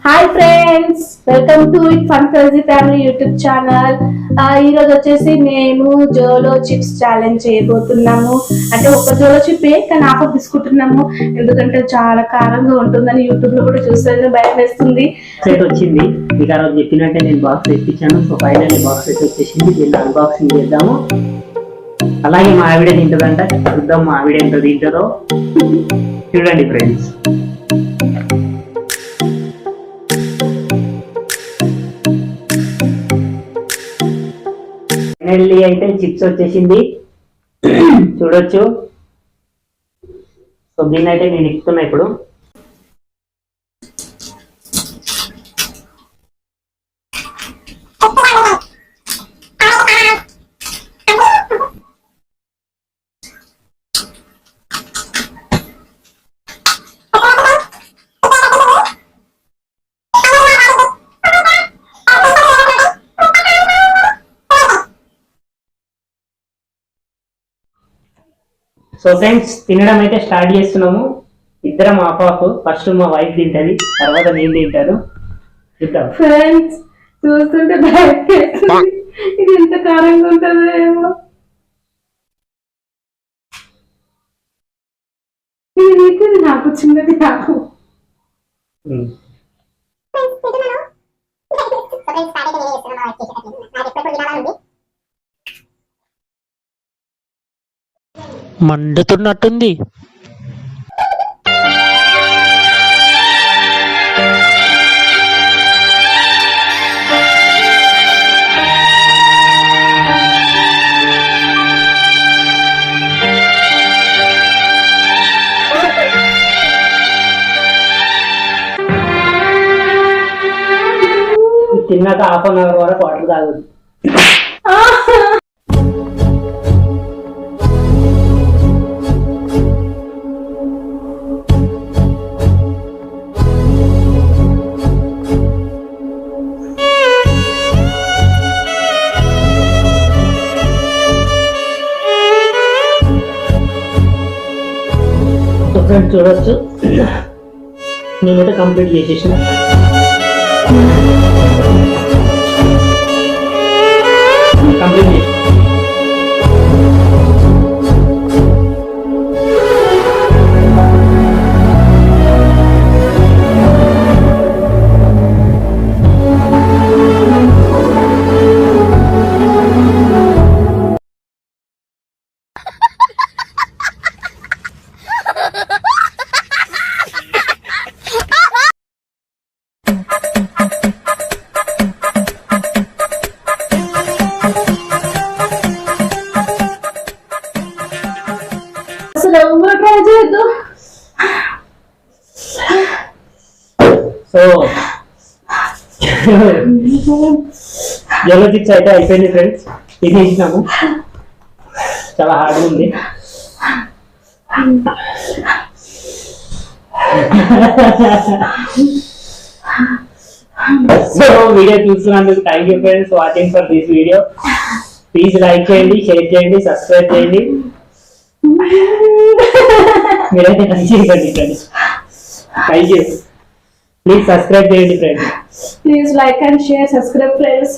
Hi friends, welcome to it fun friends family YouTube channel. ఈ రోజు వచ్చేసి మేము జోలో చిప్స్ ఛాలెంజ్ చేయబోతున్నాము. అంటే ఒక జోలో చిప్పే కానీ ఆఫర్ తీసుకుంటున్నాము, ఎందుకంటే చాలా కారంగా ఉంటుందని యూట్యూబ్ లో కూడా చూస్తే భయం వేస్తుంది. సెట్ వచ్చింది మీకు ఆ రోజు చెప్పినట్టే నేను బాక్స్ ఎక్కించాను. సో ఫైనల్లీ బాక్స్ సెట్ వచ్చేసింది. దీన్ని అన్బాక్సింగ్ చేద్దాము. అలాగే మా ఆవిడ తింటుందంట, చూద్దాం మా ఆవిడ ఎంత తింటుందో. చూడండి ఫ్రెండ్స్, ఫైనల్లీ అయితే చిప్స్ వచ్చేసింది, చూడొచ్చు. సో దీన్ని అయితే నేను ఇస్తున్నా ఇప్పుడు. సో ఫ్రెండ్స్, తినడం అయితే స్టార్ట్ చేస్తున్నాము. ఇద్దరం ఆఫ్ ఫస్ట్ మా వైఫ్ తింటది, తర్వాత నేను తింటాను. చూద్దాం ఫ్రెండ్స్, చూస్తుంటే ఇది ఎంత కారంగా ఉంటుందో ఏమో. ఇది నాకు చిన్నది నాకు. మండుతున్నట్టుంది. తిన్నాక హాఫ్ అన్ అవర్ వరకు వాటర్ తాగదు. ఫ్రెండ్స్ చూడొచ్చు, నేనైతే కంప్లీట్ చేసేసిన. కంప్లీట్ చేసి సో జోలో చిప్స్ అయితే అయిపోయింది ఫ్రెండ్స్, తినేసినాము. చాలా హార్డ్ ఉంది. సో వీడియో చూస్తున్నందుకు thank you friends watching for this video. Please like చేయండి, షేర్ చేయండి, సబ్స్క్రైబ్ చేయండి. మీరైతే చేయండి friends. Thank you. Please subscribe చేయండి friends. Please like and share, subscribe friends.